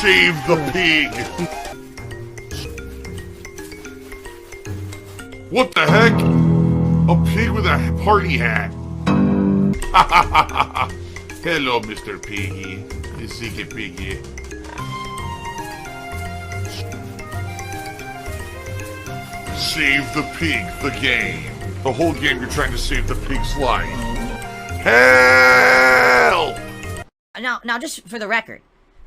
Save the pig! What the heck? A pig with a party hat. Hello, Mr. Piggy. The secret piggy. Save the pig, the game. The whole game you're trying to save the pig's life. Help! Now, just for the record,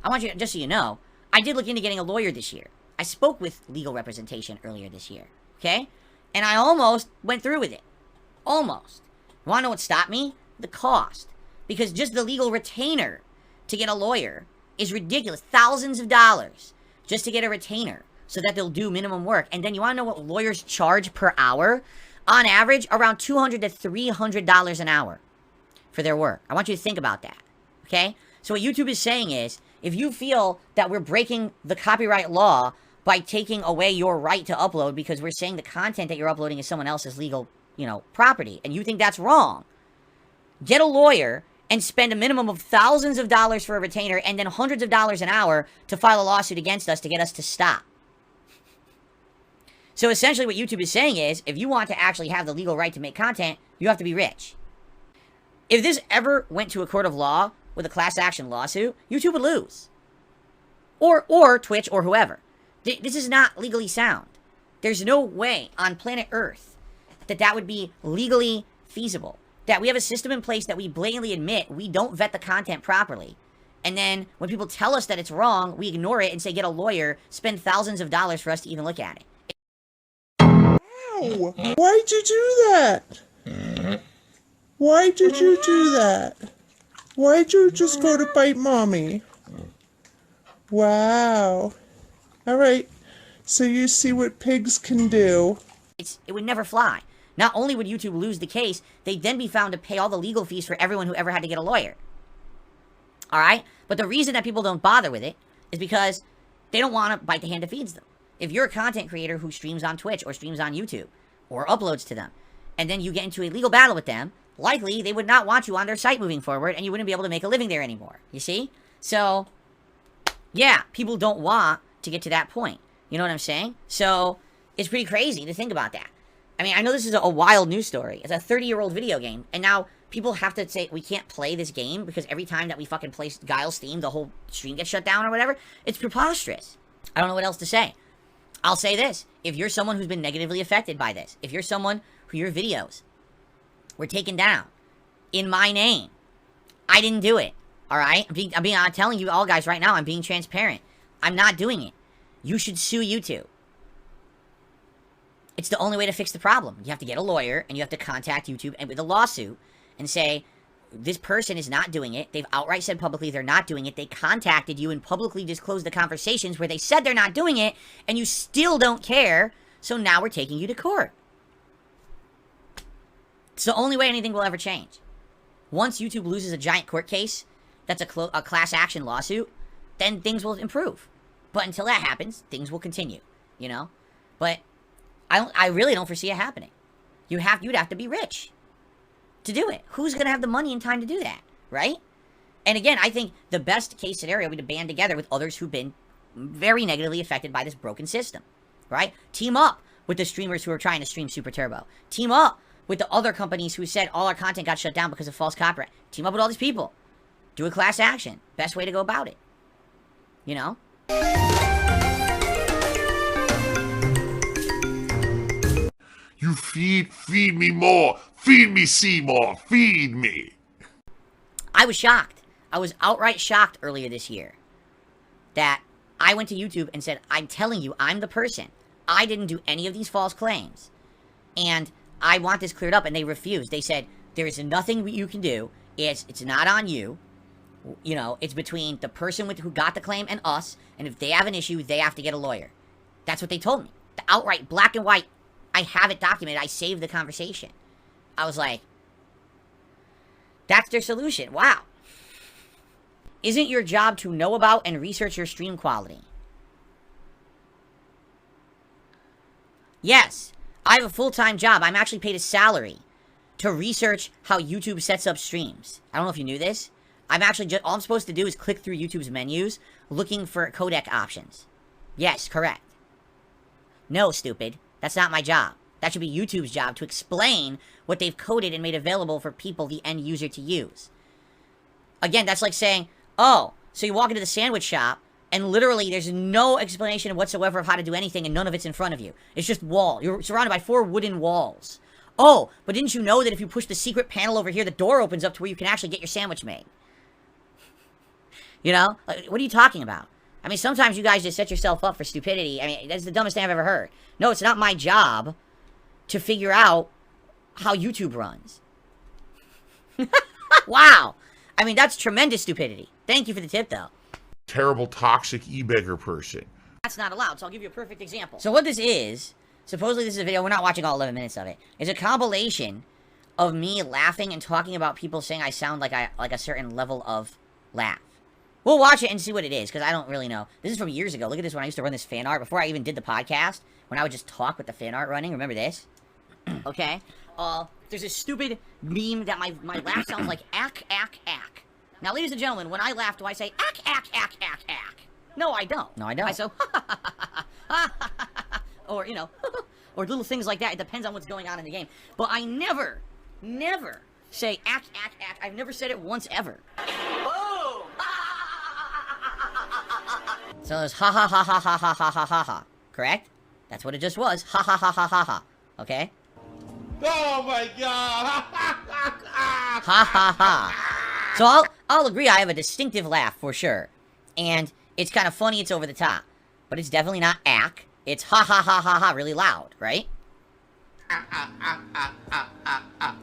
I want you, just so you know, I did look into getting a lawyer this year. I spoke with legal representation earlier this year, okay? And I almost went through with it. Almost. You wanna know what stopped me? The cost. Because just the legal retainer to get a lawyer is ridiculous. Thousands of dollars just to get a retainer so that they'll do minimum work. And then you wanna know what lawyers charge per hour? On average, around $200 to $300 an hour for their work. I want you to think about that, okay? So what YouTube is saying is, if you feel that we're breaking the copyright law by taking away your right to upload because we're saying the content that you're uploading is someone else's legal, property, and you think that's wrong, get a lawyer and spend a minimum of thousands of dollars for a retainer and then hundreds of dollars an hour to file a lawsuit against us to get us to stop. So essentially what YouTube is saying is, if you want to actually have the legal right to make content, you have to be rich. If this ever went to a court of law with a class action lawsuit, YouTube would lose. Or Twitch or whoever. This is not legally sound. There's no way on planet Earth that that would be legally feasible. That we have a system in place that we blatantly admit we don't vet the content properly. And then when people tell us that it's wrong, we ignore it and say get a lawyer, spend thousands of dollars for us to even look at it. Ow! Why'd you do that? Why did you do that? Why'd you just go to bite mommy? Wow. Alright, so you see what pigs can do. It would never fly. Not only would YouTube lose the case, they'd then be found to pay all the legal fees for everyone who ever had to get a lawyer. Alright? But the reason that people don't bother with it is because they don't want to bite the hand that feeds them. If you're a content creator who streams on Twitch or streams on YouTube or uploads to them, and then you get into a legal battle with them, likely they would not want you on their site moving forward and you wouldn't be able to make a living there anymore. You see? So, yeah, people don't want to get to that point. You know what I'm saying? So, it's pretty crazy to think about that. I mean, I know this is a wild news story. It's a 30-year-old video game, and now people have to say we can't play this game because every time that we fucking play Guile's theme, the whole stream gets shut down or whatever. It's preposterous. I don't know what else to say. I'll say this. If you're someone who's been negatively affected by this, if you're someone who your videos were taken down in my name, I didn't do it. Alright? I'm telling you all guys right now, I'm being transparent. I'm not doing it. You should sue YouTube. It's the only way to fix the problem. You have to get a lawyer, and you have to contact YouTube and with a lawsuit and say, this person is not doing it. They've outright said publicly they're not doing it. They contacted you and publicly disclosed the conversations where they said they're not doing it, and you still don't care, so now we're taking you to court. It's the only way anything will ever change. Once YouTube loses a giant court case that's a class action lawsuit, then things will improve. But until that happens, things will continue, you know? But I really don't foresee it happening. You'd have to be rich to do it. Who's going to have the money and time to do that, right? And again, I think the best case scenario would be to band together with others who've been very negatively affected by this broken system, right? Team up with the streamers who are trying to stream Super Turbo. Team up with the other companies who said all our content got shut down because of false copyright. Team up with all these people. Do a class action. Best way to go about it. You know? You feed me more. Feed me, Seymour. Feed me. I was shocked. I was outright shocked earlier this year that I went to YouTube and said, I'm telling you, I'm the person. I didn't do any of these false claims. And I want this cleared up. And they refused. They said, there is nothing you can do. It's not on you. You know, it's between the person who got the claim and us. And if they have an issue, they have to get a lawyer. That's what they told me. The outright, black and white. I have it documented. I saved the conversation. I was like, that's their solution. Wow. Isn't your job to know about and research your stream quality? Yes. I have a full-time job. I'm actually paid a salary to research how YouTube sets up streams. I don't know if you knew this, I'm actually just, all I'm supposed to do is click through YouTube's menus looking for codec options. Yes, correct. No, stupid. That's not my job. That should be YouTube's job to explain what they've coded and made available for people, the end user, to use. Again, that's like saying, oh, so you walk into the sandwich shop, and literally there's no explanation whatsoever of how to do anything, and none of it's in front of you. It's just wall. You're surrounded by 4 wooden walls. Oh, but didn't you know that if you push the secret panel over here, the door opens up to where you can actually get your sandwich made? You know? What are you talking about? I mean, sometimes you guys just set yourself up for stupidity. I mean, that's the dumbest thing I've ever heard. No, it's not my job to figure out how YouTube runs. Wow. I mean, that's tremendous stupidity. Thank you for the tip, though. Terrible, toxic e-beggar person. That's not allowed, so I'll give you a perfect example. So what this is, supposedly this is a video, we're not watching all 11 minutes of it, is a compilation of me laughing and talking about people saying I sound like a certain level of laugh. We'll watch it and see what it is, because I don't really know. This is from years ago. Look at this when I used to run this fan art, before I even did the podcast, when I would just talk with the fan art running. Remember this? Okay? There's this stupid meme that my laugh sounds like ack, ack, ack. Now, ladies and gentlemen, when I laugh, do I say ack, ack, ack, ack, ack? No, I don't. No, I don't. I say, or, you know, or little things like that. It depends on what's going on in the game. But I never say ack, ack, ack. I've never said it once ever. Boom! So there's ha ha ha ha ha ha ha ha ha ha. Correct? That's what it just was. Ha ha ha ha ha ha. Okay? Oh my god! Ha ha ha. So I'll agree I have a distinctive laugh for sure. And it's kind of funny, it's over the top. But it's definitely not ack. It's ha ha ha ha ha really loud, right?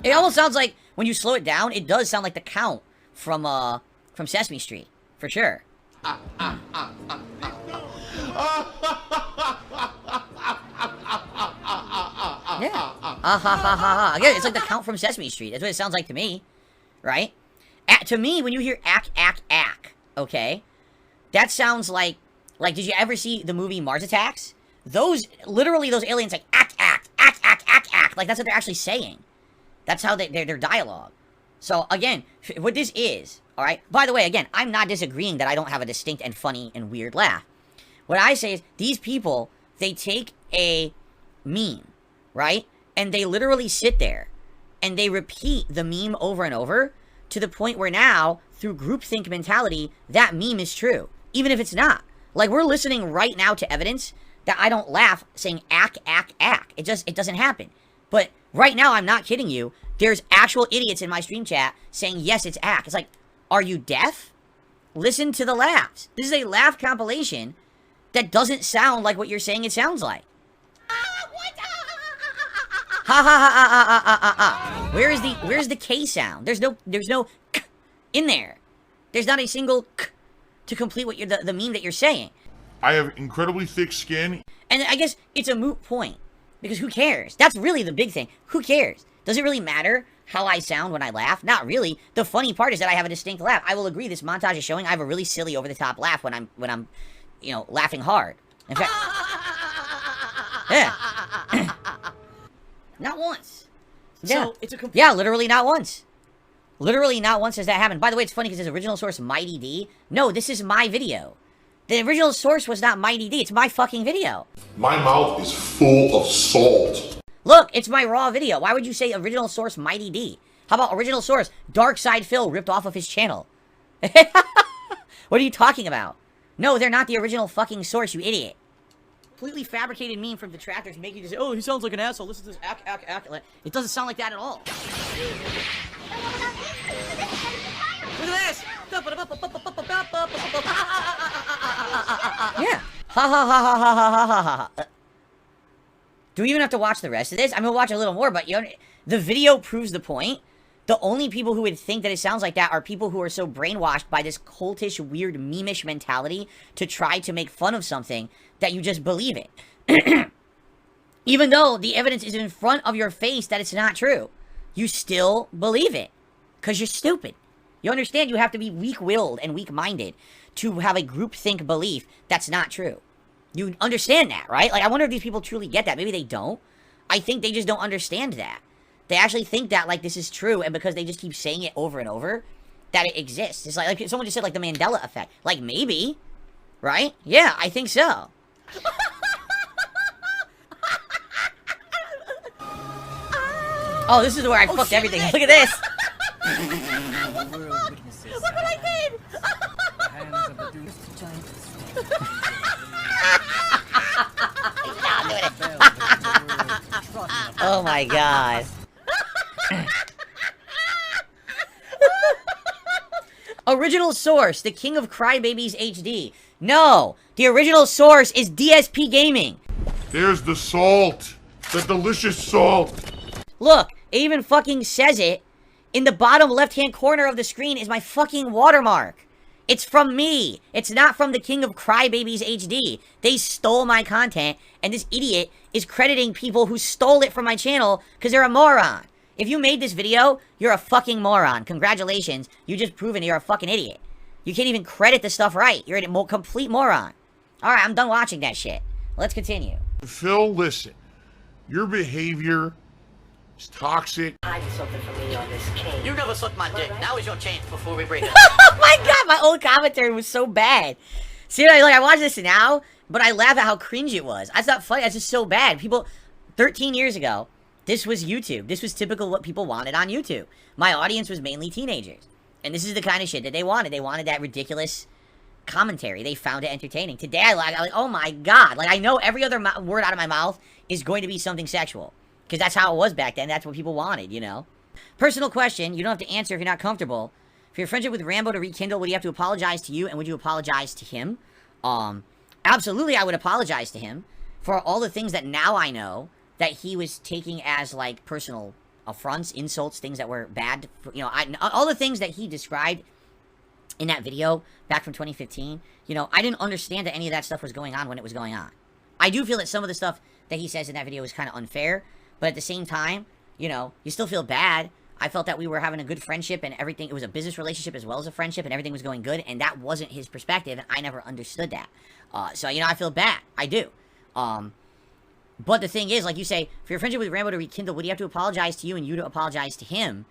It almost sounds like when you slow it down, it does sound like the count from Sesame Street, for sure. Yeah. Ha ha ha ha ha. Again, it's like the count from Sesame Street. That's what it sounds like to me. Right? To me, when you hear ack, ack, ack, okay? That sounds like did you ever see the movie Mars Attacks? Literally those aliens like ack, ack, ack, ack, ack, ack. Like, that's what they're actually saying. That's how their dialogue. So, again, what this is, alright? By the way, again, I'm not disagreeing that I don't have a distinct and funny and weird laugh. What I say is, these people, they take a meme, right? And they literally sit there, and they repeat the meme over and over, to the point where now, through groupthink mentality, that meme is true. Even if it's not. Like, we're listening right now to evidence that I don't laugh saying ack, ack, ack. It doesn't happen. But right now, I'm not kidding you. There's actual idiots in my stream chat saying, yes, it's ack. It's like, are you deaf? Listen to the laughs. This is a laugh compilation that doesn't sound like what you're saying it sounds like. Ha ha ha ha ha ha ha ha. Where's the K sound? There's no k in there. There's not a single k to complete what the meme that you're saying. I have incredibly thick skin. And I guess it's a moot point. Because who cares? That's really the big thing. Who cares? Does it really matter how I sound when I laugh? Not really. The funny part is that I have a distinct laugh. I will agree this montage is showing I have a really silly over-the-top laugh when I'm you know, laughing hard. In fact, yeah. Not once. Yeah. So it's yeah, literally not once. Literally not once has that happened. By the way, it's funny because his original source, Mighty D. No, this is my video. The original source was not Mighty D. It's my fucking video. My mouth is full of salt. Look, it's my raw video. Why would you say original source Mighty D? How about original source darksydephil ripped off of his channel? What are you talking about? No, they're not the original fucking source, you idiot. Completely fabricated meme from detractors making you say, oh, he sounds like an asshole. Listen to this ack, ack, ack. It doesn't sound like that at all. Look at this. Yeah. Ha ha ha ha ha ha ha ha. Do we even have to watch the rest of this? I'm gonna watch a little more, but you know, the video proves the point. The only people who would think that it sounds like that are people who are so brainwashed by this cultish, weird, meme-ish mentality to try to make fun of something that you just believe it. Even though the evidence is in front of your face that it's not true, you still believe it. Because you're stupid. You understand you have to be weak-willed and weak-minded to have a groupthink belief that's not true. You understand that, right? Like, I wonder if these people truly get that. Maybe they don't. I think they just don't understand that. They actually think that, like, this is true, and because they just keep saying it over and over, that it exists. It's like someone just said, like, the Mandela effect. Like, maybe, right? Yeah, I think so. Oh, this is where I fucked everything. Look at this. Look what I did! Oh my god. Original source, the King of Crybabies HD. No, the original source is DSP Gaming. There's the salt. The delicious salt. Look, it even fucking says it. In the bottom left-hand corner of the screen is my fucking watermark. It's from me. It's not from the King of Crybabies HD. They stole my content, and this idiot is crediting people who stole it from my channel because they're a moron. If you made this video, you're a fucking moron. Congratulations. You just proven you're a fucking idiot. You can't even credit the stuff right. You're a complete moron. Alright, I'm done watching that shit. Let's continue. Phil, listen. Your behavior is toxic. Hide something from me on this case. You never sucked my dick. Now is your chance before we break up. Oh my god, my old commentary was so bad. See, like I watch this now, but I laugh at how cringe it was. That's not funny, that's just so bad. People, 13 years ago, this was YouTube. This was typical what people wanted on YouTube. My audience was mainly teenagers. And this is the kind of shit that they wanted. They wanted that ridiculous commentary. They found it entertaining. Today, I'm like, oh my god. Like, I know every other word out of my mouth is going to be something sexual. Because that's how it was back then. That's what people wanted, you know? Personal question. You don't have to answer if you're not comfortable. For your friendship with Rambo to rekindle, would he have to apologize to you? And would you apologize to him? Absolutely, I would apologize to him. For all the things that now I know that he was taking as, like, personal affronts, insults, things that were bad. You know, all the things that he described in that video back from 2015, you know, I didn't understand that any of that stuff was going on when it was going on. I do feel that some of the stuff that he says in that video is kind of unfair, but at the same time, you know, you still feel bad. I felt that we were having a good friendship and everything. It was a business relationship as well as a friendship and everything was going good, and that wasn't his perspective, and I never understood that. So, you know, I feel bad. I do. But the thing is, like you say, for your friendship with Rambo to rekindle, would he have to apologize to you and you to apologize to him?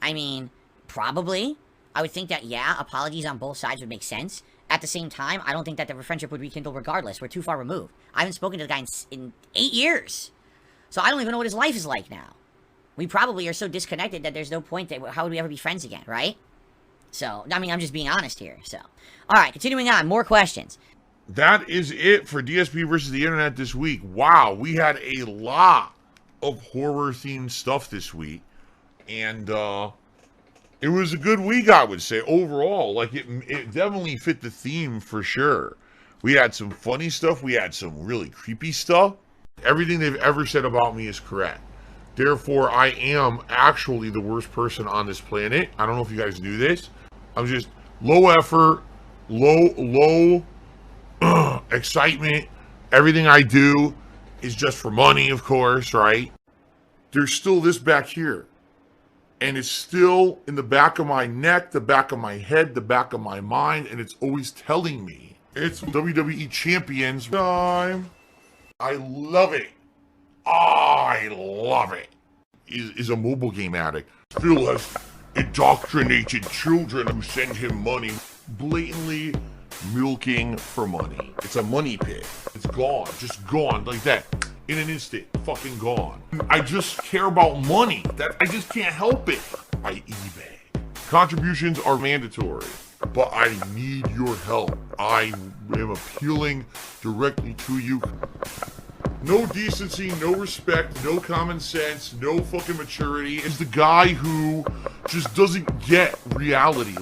I mean, probably. I would think that, yeah, apologies on both sides would make sense. At the same time, I don't think that the friendship would rekindle regardless. We're too far removed. I haven't spoken to the guy in 8 years. So I don't even know what his life is like now. We probably are so disconnected that there's no point that, how would we ever be friends again, right? So, I mean, I'm just being honest here, so. Alright, continuing on, more questions. That is it for DSP versus the internet this week. Wow, we had a lot of horror-themed stuff this week. And, it was a good week, I would say, overall. Like, it definitely fit the theme for sure. We had some funny stuff. We had some really creepy stuff. Everything they've ever said about me is correct. Therefore, I am actually the worst person on this planet. I don't know if you guys knew this. I'm just low effort, low excitement. Everything I do is just for money, of course, right? There's still this back here. And it's still in the back of my neck, the back of my head, the back of my mind, and it's always telling me it's WWE Champions time. I love it. I love it. Is a mobile game addict. Phil has indoctrinated children who send him money, blatantly milking for money. It's a money pit. It's gone, just gone like that. In an instant, fucking gone. I just care about money. That I just can't help it. I eBay. Contributions are mandatory, but I need your help. I am appealing directly to you. No decency, no respect, no common sense, no fucking maturity. Is the guy who just doesn't get reality.